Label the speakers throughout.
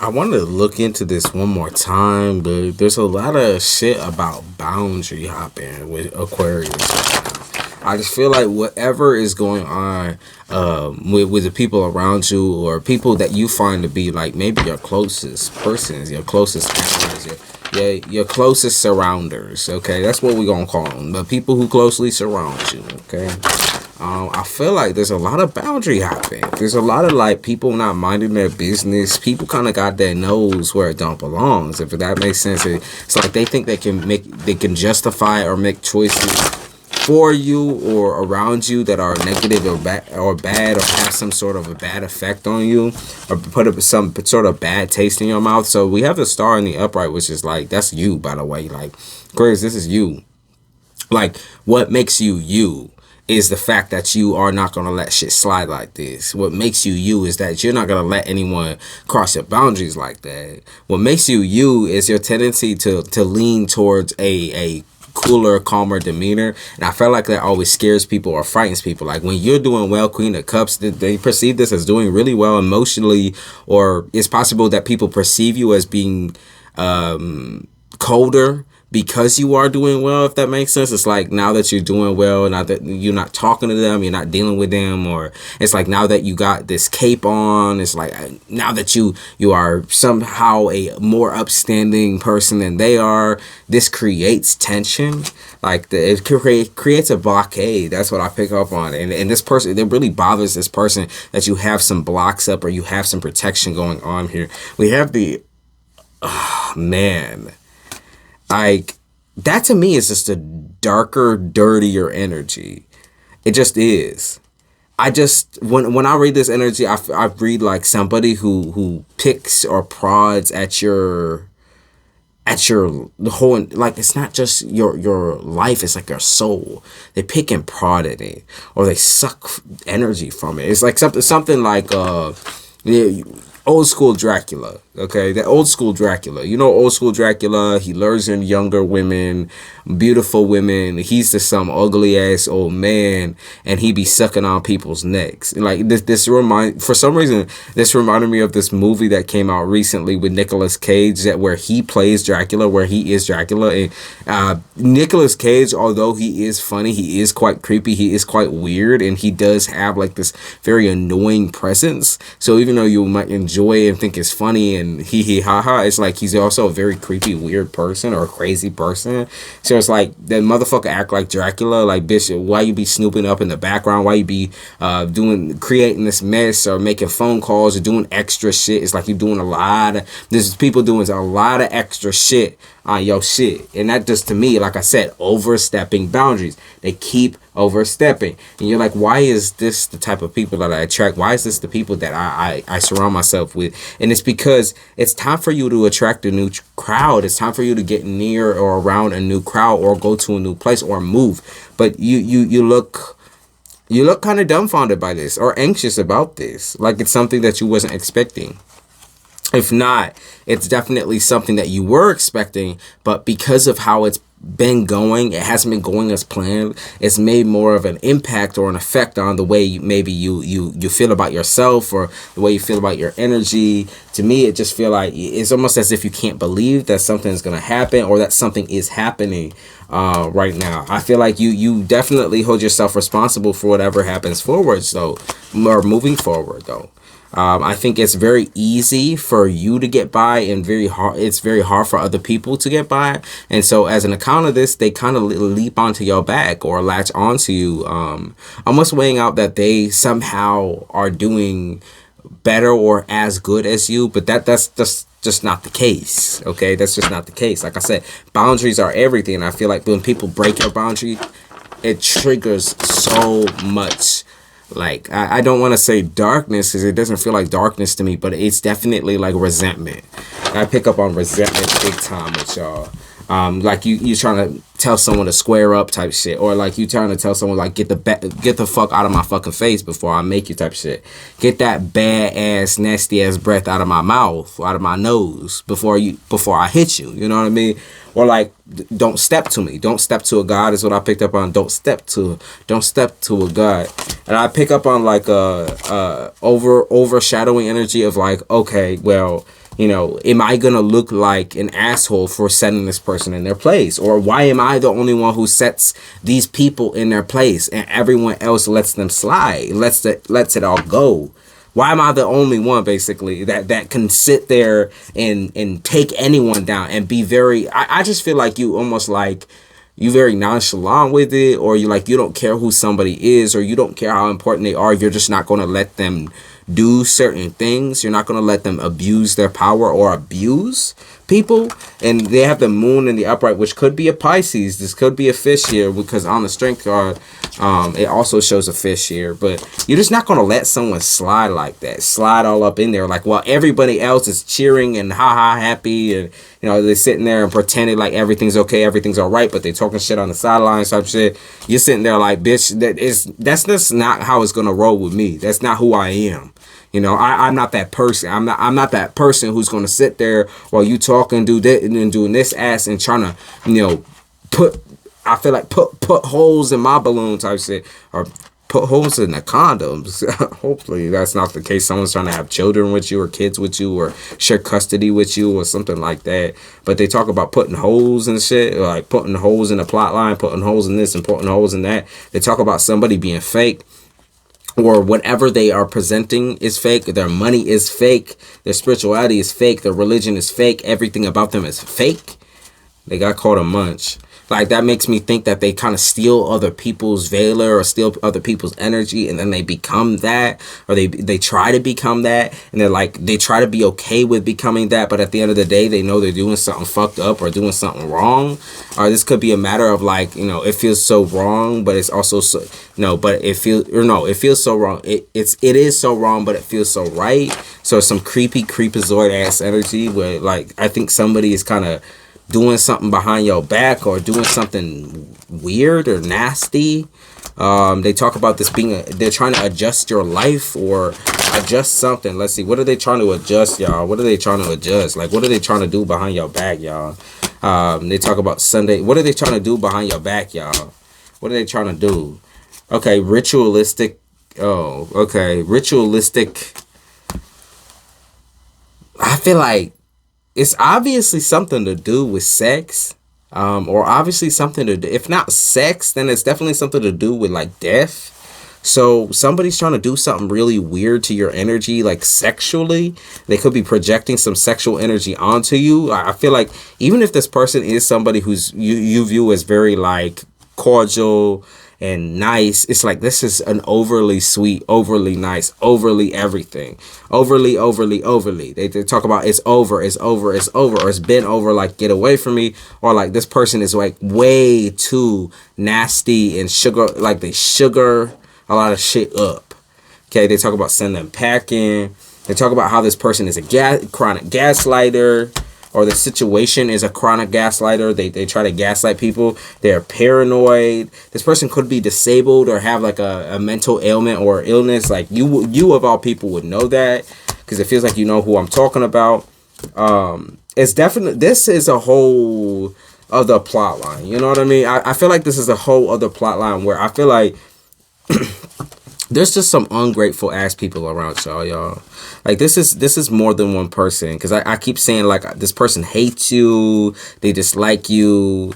Speaker 1: I wanted to look into this one more time, but there's a lot of shit about boundary hopping with Aquarius. I just feel like whatever is going on with the people around you or people that you find to be like maybe your closest persons, your closest allies, your closest surrounders. Okay, that's what we're gonna call them. The people who closely surround you. Okay. I feel like there's a lot of boundary hopping. There's a lot of like people not minding their business. People kind of got their nose where it don't belongs. If that makes sense, it's like they think they can justify or make choices for you or around you that are negative or bad or have some sort of a bad effect on you or put up some sort of bad taste in your mouth. So we have the star in the upright, which is like that's you, by the way. Like, Aquarius, this is you. Like, what makes you you is the fact that you are not going to let shit slide like this. What makes you you is that you're not going to let anyone cross your boundaries like that. What makes you you is your tendency to lean towards a cooler, calmer demeanor. And I feel like that always scares people or frightens people. Like when you're doing well, Queen of Cups, they perceive this as doing really well emotionally, or it's possible that people perceive you as being colder because you are doing well, if that makes sense. It's like now that you're doing well, now that you're not talking to them, you're not dealing with them, or it's like now that you got this cape on, it's like now that you are somehow a more upstanding person than they are, this creates tension. Like it creates a blockade. That's what I pick up on. And this person, it really bothers this person that you have some blocks up or you have some protection going on here. We have the, oh, man. Like, that to me is just a darker, dirtier energy. It just is. When I read this energy, I read like somebody who picks or prods at your the whole, like, it's not just your life, it's like your soul. They pick and prod at it, or they suck energy from it. It's like something like yeah, old school Dracula. Okay, the old school Dracula. You know, old school Dracula, he lures in younger women, beautiful women. He's just some ugly ass old man, and he be sucking on people's necks. Like for some reason, this reminded me of this movie that came out recently with Nicolas Cage, where he plays Dracula, where he is Dracula. And Nicolas Cage, although he is funny, he is quite creepy, he is quite weird, and he does have like this very annoying presence. So even though you might enjoy and think it's funny and hee hee ha ha, it's like he's also a very creepy, weird person or a crazy person. So it's like that motherfucker act like Dracula. Like, bitch, why you be snooping up in the background? Why you be creating this mess or making phone calls or doing extra shit? It's like you doing there's people doing a lot of extra shit on your shit. And that just, to me, like I said, overstepping boundaries. They keep overstepping. And you're like, why is this the type of people that I attract? Why is this the people that I surround myself with? And it's because it's time for you to attract a new crowd. It's time for you to get near or around a new crowd or go to a new place or move. But you look kind of dumbfounded by this or anxious about this. Like it's something that you wasn't expecting. If not, it's definitely something that you were expecting, but because of how it's been going, it hasn't been going as planned. It's made more of an impact or an effect on the way you feel about yourself or the way you feel about your energy. To me, it just feel like it's almost as if you can't believe that something is going to happen or that something is happening right now. I feel like you definitely hold yourself responsible for whatever happens forward, so, or moving forward, though. I think it's very easy for you to get by and it's very hard for other people to get by. And so as an account of this, they kind of leap onto your back or latch onto you, almost weighing out that they somehow are doing better or as good as you. But that's just not the case. Okay, that's just not the case. Like I said, boundaries are everything. And I feel like when people break your boundary, it triggers so much. Like, I don't want to say darkness because it doesn't feel like darkness to me, but it's definitely like resentment. I pick up on resentment big time with y'all. Like you trying to tell someone to square up type shit, or like you trying to tell someone like get the fuck out of my fucking face before I make you type shit. Get that bad ass nasty ass breath out of my mouth, out of my nose before I hit you. You know what I mean? Or like, don't step to me. Don't step to a god is what I picked up on. Don't step to a god. And I pick up on like overshadowing energy of like, okay, well, You know, am I going to look like an asshole for setting this person in their place? Or why am I the only one who sets these people in their place and everyone else lets them slide, lets it all go? Why am I the only one, basically, that can sit there and take anyone down and be very... I just feel like you almost like... You very nonchalant with it, or you don't care who somebody is, or you don't care how important they are. You're just not going to let them do certain things. You're not going to let them abuse their power or abuse people. And they have the moon in the upright, which could be a Pisces. This could be a fish here, because on the strength card, it also shows a fish here. But you're just not going to let someone slide like that, slide all up in there, like while everybody else is cheering and happy, and you know, they're sitting there and pretending like everything's okay, everything's all right, but they talking shit on the sidelines type shit. You're sitting there like, bitch, that's just not how it's gonna roll with me. That's not who I am. You know, I'm not that person. I'm not that person who's gonna sit there while you talk and do that and doing this ass and trying to, you know, put holes in my balloon type shit, or put holes in the condoms. Hopefully that's not the case. Someone's trying to have children with you or kids with you or share custody with you or something like that. But they talk about putting holes and shit, like putting holes in the plot line, putting holes in this and putting holes in that. They talk about somebody being fake, or whatever they are presenting is fake. Their money is fake. Their spirituality is fake. Their religion is fake. Everything about them is fake. They got called a munch. Like, that makes me think that they kind of steal other people's valor or steal other people's energy, and then they become that, or they try to become that, and they try to be okay with becoming that, but at the end of the day, they know they're doing something fucked up or doing something wrong. Or this could be a matter of, like, you know, it feels so wrong, but it's also so, it feels so wrong. It is so wrong, but it feels so right. So some creepazoid ass energy where, like, I think somebody is kind of doing something behind your back or doing something weird or nasty. They talk about this being they're trying to adjust your life or adjust something. Let's see, what are they trying to adjust, y'all? What are they trying to adjust? Like, what are they trying to do behind your back, y'all? They talk about Sunday. What are they trying to do behind your back, y'all? What are they trying to do? Okay, ritualistic. Oh, okay, ritualistic. I feel like it's obviously something to do with sex, or obviously something to do, if not sex, then it's definitely something to do with, like, death. So somebody's trying to do something really weird to your energy, like sexually. They could be projecting some sexual energy onto you. I feel like even if this person is somebody who's you view as very, like, cordial and nice, it's like this is an overly sweet, overly nice, overly everything, overly. They talk about it's over, or it's been over, like, get away from me, or like this person is like way too nasty and sugar, like they sugar a lot of shit up. Okay, they talk about sending them packing. They talk about how this person is a chronic gaslighter, or the situation is a chronic gaslighter. They try to gaslight people. They're paranoid. This person could be disabled or have, like, a mental ailment or illness. Like, you of all people would know that, because it feels like you know who I'm talking about. It's definitely, this is a whole other plot line. You know what I mean? I feel like this is a whole other plot line where I feel like there's just some ungrateful ass people around y'all. Like, this is more than one person, because I keep saying, like, this person hates you, they dislike you.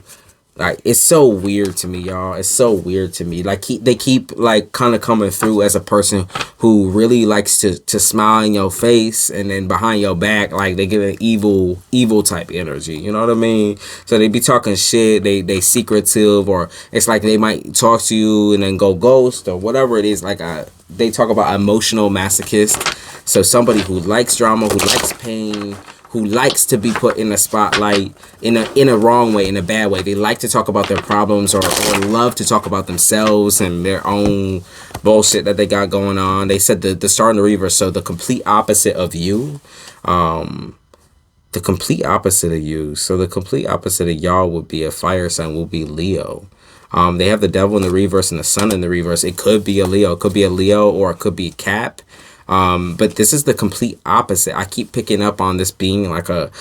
Speaker 1: Like, it's so weird to me, y'all. It's so weird to me. Like, they keep, like, kind of coming through as a person who really likes to smile in your face, and then behind your back, like, they give an evil type energy. You know what I mean? So they be talking shit. They secretive, or it's like they might talk to you and then go ghost or whatever it is. Like, they talk about emotional masochist. So somebody who likes drama, who likes pain, who likes to be put in the spotlight in a wrong way, in a bad way. They like to talk about their problems, or love to talk about themselves and their own bullshit that they got going on. They said the star in the reverse, so the complete opposite of you. The complete opposite of you. So the complete opposite of y'all would be a fire sign, will be Leo. They have the devil in the reverse and the sun in the reverse. It could be a Leo. It could be a Leo, or it could be Cap. But this is the complete opposite. I keep picking up on this being like a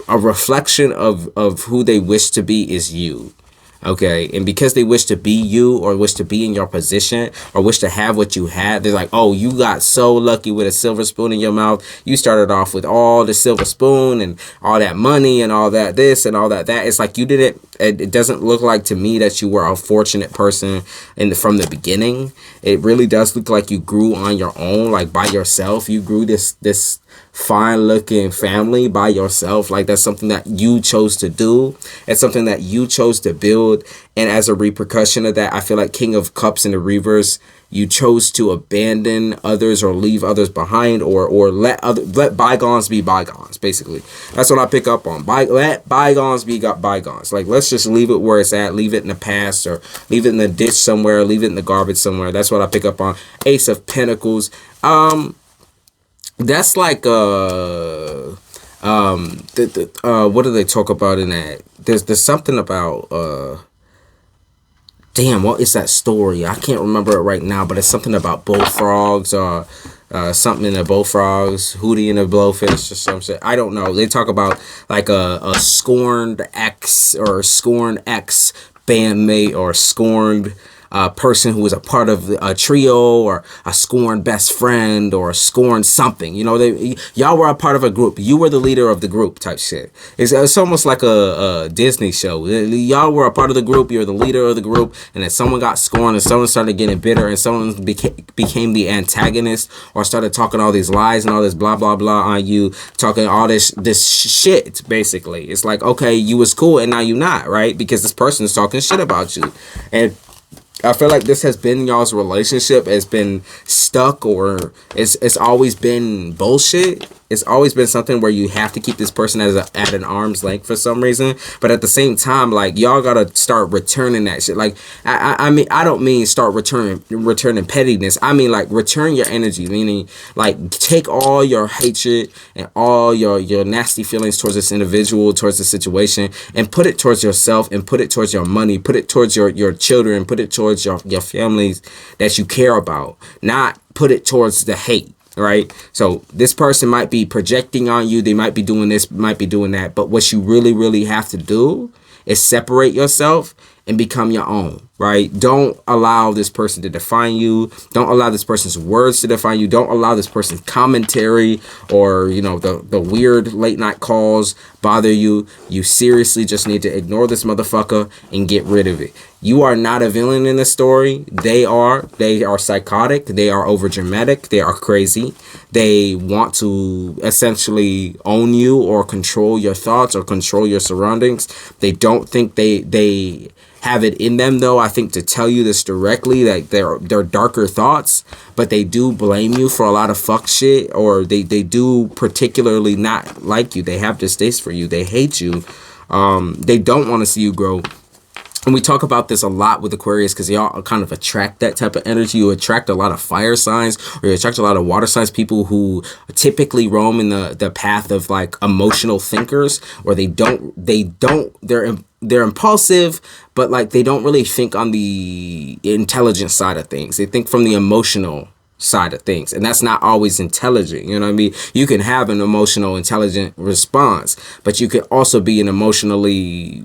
Speaker 1: reflection of who they wish to be is you. Okay, and because they wish to be you, or wish to be in your position, or wish to have what you had, they're like, oh, you got so lucky with a silver spoon in your mouth. You started off with all the silver spoon and all that money and all that this and all that that. It's like you didn't. It doesn't look like to me that you were a fortunate person from the beginning. It really does look like you grew on your own, like by yourself. You grew this fine looking family by yourself. Like that's something that you chose to do. It's something that you chose to build. And as a repercussion of that, I feel like King of Cups in the reverse, you chose to abandon others or leave others behind, or let bygones be bygones. Basically, that's what I pick up on. Let bygones be bygones. Like, let's just leave it where it's at. Leave it in the past, or leave it in the ditch somewhere. Leave it in the garbage somewhere. That's what I pick up on. Ace of Pentacles. That's like what do they talk about in that? There's something about damn, what is that story? I can't remember it right now, but it's something about bullfrogs, or something in the bullfrogs, Hootie and the Blowfish, or some shit. I don't know. They talk about like a scorned ex, or scorned ex bandmate, or scorned person who was a part of a trio, or a scorned best friend, or a scorned something. You know, y'all were a part of a group. You were the leader of the group type shit. It's almost like a Disney show. Y'all were a part of the group. You're the leader of the group, and then someone got scorned, and someone started getting bitter, and someone became the antagonist, or started talking all these lies and all this blah blah blah on you, talking all this shit. Basically, it's like, okay, you was cool, and now you not, right? Because this person is talking shit about you. And I feel like this has been y'all's relationship. It's been stuck, or it's always been bullshit. It's always been something where you have to keep this person at an arm's length for some reason. But at the same time, like, y'all gotta start returning that shit. Like, I mean, I don't mean start returning pettiness. I mean, like, return your energy. Meaning, like, take all your hatred and all your nasty feelings towards this individual, towards the situation, and put it towards yourself, and put it towards your money, put it towards your children, put it towards your families that you care about. Not put it towards the hate. Right? So this person might be projecting on you. They might be doing this, might be doing that. But what you really, really have to do is separate yourself and become your own. Right? Don't allow this person to define you. Don't allow this person's words to define you. Don't allow this person's commentary, or, you know, the weird late night calls bother you. You seriously just need to ignore this motherfucker and get rid of it. You are not a villain in the story. They are psychotic. They are over dramatic. They are crazy. They want to essentially own you, or control your thoughts, or control your surroundings. They don't think they have it in them, though, I think, to tell you this directly, like they're darker thoughts, but they do blame you for a lot of fuck shit, or they do particularly not like you. They have distaste for you. They hate you. They don't want to see you grow. And we talk about this a lot with Aquarius, because y'all kind of attract that type of energy. You attract a lot of fire signs, or you attract a lot of water signs, people who typically roam in the path of like emotional thinkers, or they're impulsive, but like they don't really think on the intelligent side of things. They think from the emotional side of things, and that's not always intelligent. You know what I mean? You can have an emotional, intelligent response, but you can also be an emotionally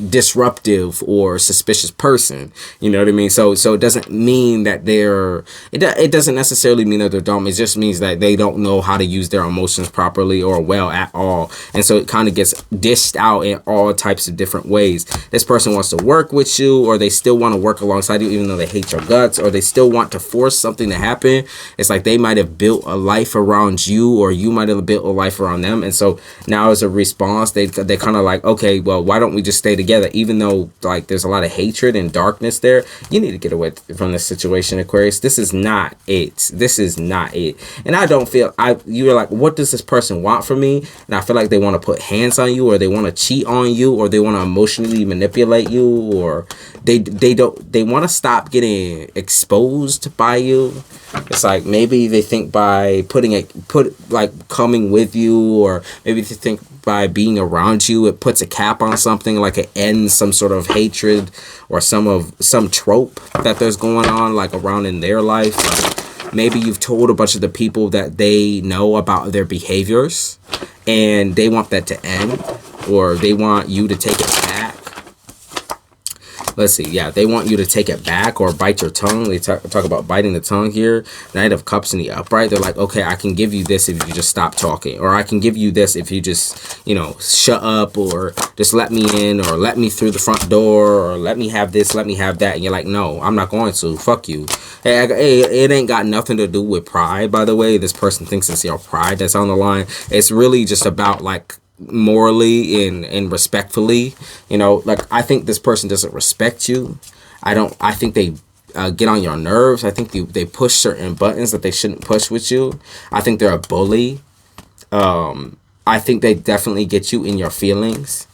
Speaker 1: disruptive or suspicious person. You know what I mean? So it doesn't mean that it doesn't necessarily mean that they're dumb. It just means that they don't know how to use their emotions properly or well at all. And so it kind of gets dished out in all types of different ways. This person wants to work with you, or they still want to work alongside you even though they hate your guts, or they still want to force something to happen. It's like they might have built a life around you, or you might have built a life around them. And so now as a response, they kind of like, okay, well, why don't we just stay together? Even though like there's a lot of hatred and darkness there, you need to get away from this situation, Aquarius. This is not it. This is not it. And I don't feel you're like, what does this person want from me? And I feel like they want to put hands on you, or they want to cheat on you, or they want to emotionally manipulate you, or they want to stop getting exposed by you. It's like maybe they think by coming with you, or maybe they think by being around you, it puts a cap on something, like it ends some sort of hatred or some trope that there's going on like around in their life. Like maybe you've told a bunch of the people that they know about their behaviors, and they want that to end, or they want you to take it back. let's see. Yeah, they want you to take it back or bite your tongue. They talk about biting the tongue here. Knight of Cups in the upright. They're like, okay, I can give you this if you just stop talking, or I can give you this if you just, you know, shut up, or just let me in, or let me through the front door, or let me have this, let me have that. And you're like, no, I'm not going to. Fuck you. Hey, it ain't got nothing to do with pride, by the way. This person thinks it's your pride that's on the line. It's really just about like morally and respectfully, you know. Like, I think this person doesn't respect you. I think they get on your nerves. I think they push certain buttons that they shouldn't push with you. I think they're a bully. I think they definitely get you in your feelings.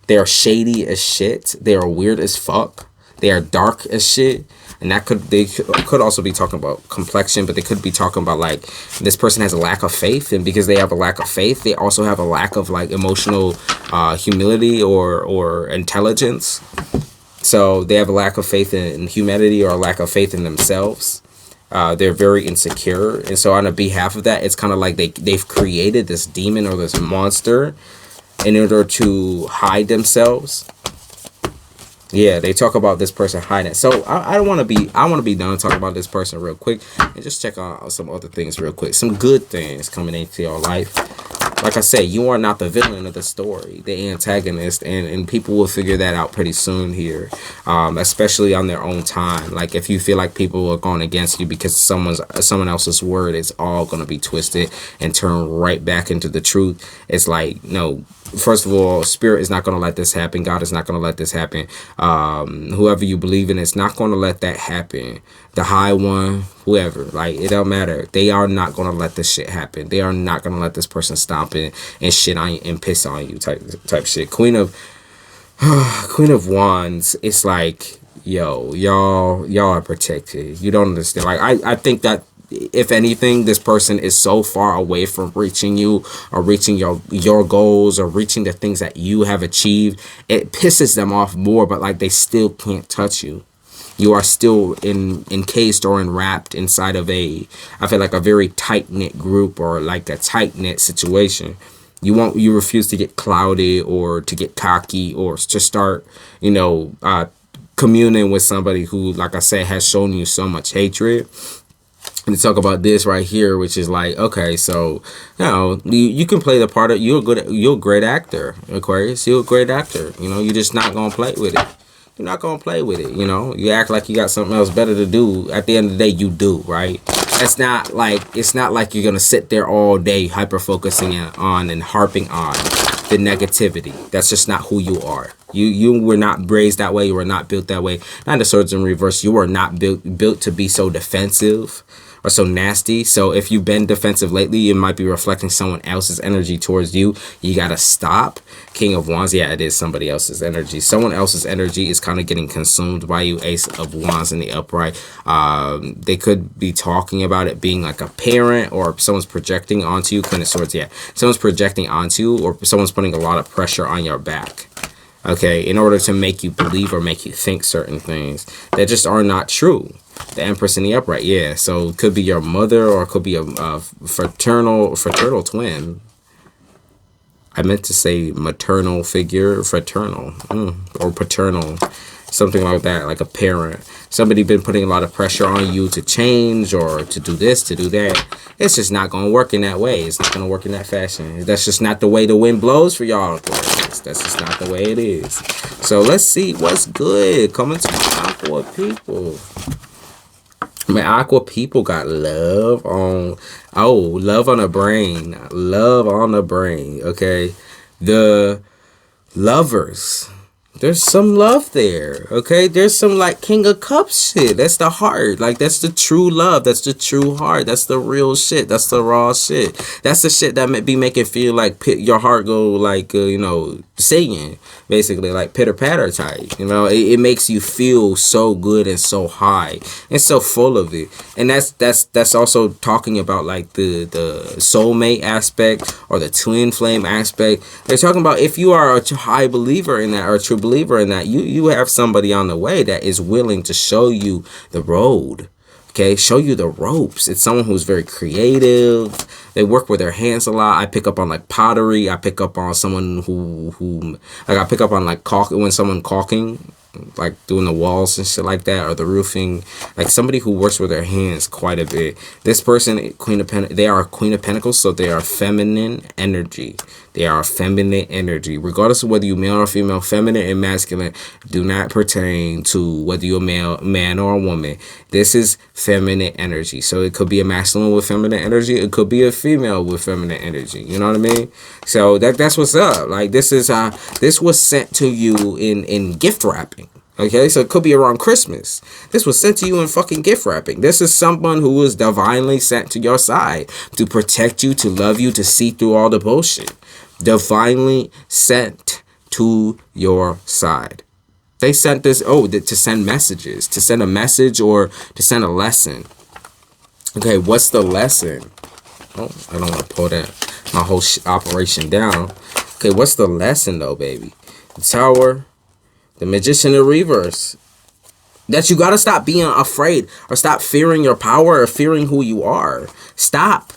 Speaker 1: They're shady as shit. They are weird as fuck. They are dark as shit. And they could also be talking about complexion, but they could be talking about like this person has a lack of faith, and because they have a lack of faith, they also have a lack of like emotional humility or intelligence. So they have a lack of faith in humanity, or a lack of faith in themselves. They're very insecure, and so on behalf of that, it's kind of like they've created this demon or this monster in order to hide themselves. Yeah, they talk about this person hiding. So I want to be done talking about this person real quick, and just check out some other things real quick. Some good things coming into your life. Like I said, you are not the villain of the story, the antagonist, and people will figure that out pretty soon here, especially on their own time. Like, if you feel like people are going against you because someone else's word, it's all going to be twisted and turned right back into the truth. It's like, no, first of all, Spirit is not going to let this happen. God is not going to let this happen. Whoever you believe in is not going to let that happen. The High One, whoever, like, it don't matter. They are not going to let this shit happen. They are not going to let this person stomp it and shit on you and piss on you type shit. Queen of Wands, it's like, yo, y'all are protected. You don't understand. Like, I think that if anything, this person is so far away from reaching you, or reaching your goals, or reaching the things that you have achieved. It pisses them off more, but like, they still can't touch you. You are still encased or enwrapped inside of I feel like a very tight-knit group, or like a tight-knit situation. You refuse to get clouded, or to get cocky, or to start, you know, communing with somebody who, like I said, has shown you so much hatred. And to talk about this right here, which is like, okay, so, you know, you can play the part of, you're a great actor, Aquarius. You're a great actor. You know, you're just not gonna play with it. You're not gonna play with it. You know, you act like you got something else better to do. At the end of the day, you do, right? It's not like you're gonna sit there all day hyper focusing on and harping on the negativity. That's just not who you are. You were not raised that way. You were not built that way. Not the Swords in reverse. You were not built to be so defensive or so nasty. So if you've been defensive lately, it might be reflecting someone else's energy towards you. You gotta stop. King of Wands, yeah, it is somebody else's energy. Someone else's energy is kind of getting consumed by you. Ace of Wands in the upright. They could be talking about it being like a parent, or someone's projecting onto you. Queen of Swords, yeah, someone's projecting onto you, or someone's putting a lot of pressure on your back, okay, in order to make you believe or make you think certain things that just are not true. The Empress in the upright, yeah. So it could be your mother, or it could be a fraternal twin. I meant to say maternal figure, fraternal, or paternal, something like that, like a parent. Somebody been putting a lot of pressure on you to change, or to do this, to do that. It's just not going to work in that way. It's not going to work in that fashion. That's just not the way the wind blows for y'all. That's just not the way it is. So let's see what's good coming to the Aqua people. Man, Aqua people got love on the brain. Love on the brain, okay? The Lovers. There's some love there, okay? There's some like King of Cups shit. That's the heart. Like, that's the true love. That's the true heart. That's the real shit. That's the raw shit. That's the shit that be making feel like your heart go like, you know, singing. Basically, like pitter-patter type. You know, it makes you feel so good and so high and so full of it. And that's also talking about like the soulmate aspect, or the twin flame aspect. They're talking about, if you are a high believer in that, or a true believer in that, you have somebody on the way that is willing to show you the road, okay, show you the ropes. It's someone who's very creative. They work with their hands a lot. I pick up on like pottery. I pick up on someone who like, I pick up on like when someone caulking, like doing the walls and shit like that, or the roofing, like somebody who works with their hands quite a bit. This person, they are Queen of Pentacles, so they are feminine energy. They are feminine energy, regardless of whether you male or female. Feminine and masculine do not pertain to whether you're a man or a woman. This is feminine energy. So it could be a masculine with feminine energy. It could be a female with feminine energy. You know what I mean? So that's what's up. Like this was sent to you in gift wrapping. Okay, so it could be around Christmas. This was sent to you in fucking gift wrapping. This is someone who was divinely sent to your side to protect you, to love you, to see through all the bullshit. Divinely sent to your side. They sent this, to send messages, to send a message or to send a lesson. Okay, what's the lesson? Oh, I don't want to pull my whole operation down. Okay, what's the lesson though, baby? The Tower, the Magician in reverse. That you got to stop being afraid, or stop fearing your power, or fearing who you are. Stop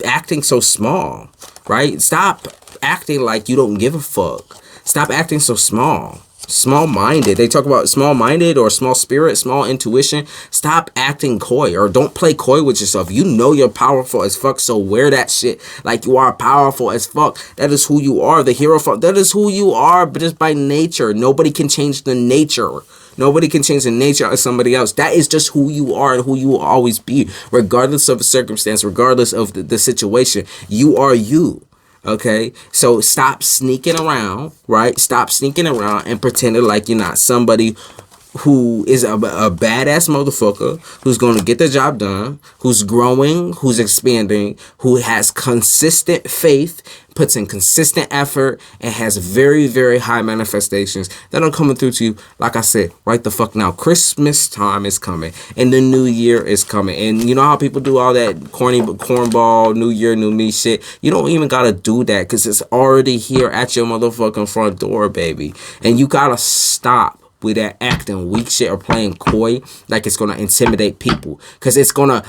Speaker 1: acting so small, right? Stop acting like you don't give a fuck. Stop acting so small-minded. They talk about small-minded or small spirit, small intuition. Stop acting coy, or don't play coy with yourself. You know you're powerful as fuck, so wear that shit like you are powerful as fuck. That is who you are, the hero. That is who you are, but just by nature. Nobody can change the nature. Nobody can change the nature of somebody else. That is just who you are and who you will always be, regardless of the circumstance, regardless of the situation. You are you. Okay, so stop sneaking around, right? Stop sneaking around and pretending like you're not somebody who is a badass motherfucker, who's going to get the job done, who's growing, who's expanding, who has consistent faith, puts in consistent effort, and has very, very high manifestations that are coming through to you. Like I said, right the fuck now. Christmas time is coming, and the new year is coming. And you know how people do all that corny cornball, new year, new me shit? You don't even got to do that, because it's already here at your motherfucking front door, baby. And you got to stop with that acting weak shit or playing coy like it's gonna intimidate people, because it's gonna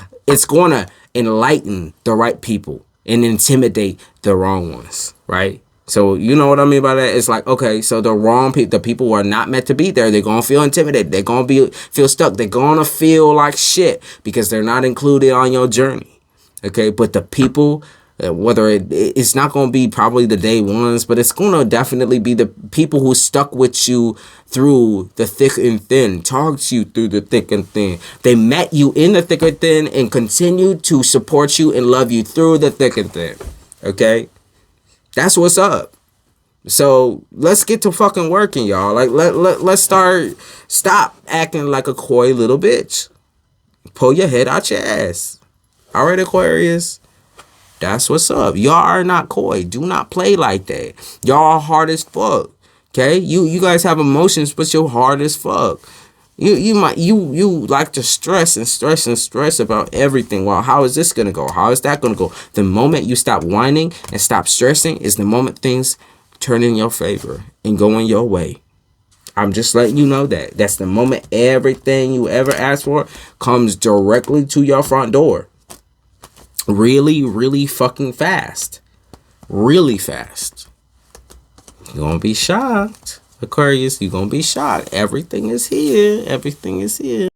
Speaker 1: enlighten the right people and intimidate the wrong ones, right? So you know what I mean by that? It's like, okay, so the wrong people, the people who are not meant to be there, they're gonna feel intimidated, they're gonna feel stuck, they're gonna feel like shit because they're not included on your journey. Okay, but the people, whether it's not going to be probably the day ones, but it's going to definitely be the people who stuck with you through the thick and thin, talked you through the thick and thin. They met you in the thick and thin and continued to support you and love you through the thick and thin. Okay? That's what's up. So let's get to fucking working, y'all. Like, let's stop acting like a coy little bitch. Pull your head out your ass. All right, Aquarius? That's what's up. Y'all are not coy. Do not play like that. Y'all are hard as fuck. Okay? You guys have emotions, but you're hard as fuck. You like to stress about everything. Well, how is this gonna go? How is that gonna go? The moment you stop whining and stop stressing is the moment things turn in your favor and go in your way. I'm just letting you know that. That's the moment everything you ever asked for comes directly to your front door. Really, really fucking fast. Really fast. You're gonna be shocked. Aquarius, you're gonna be shocked. Everything is here. Everything is here.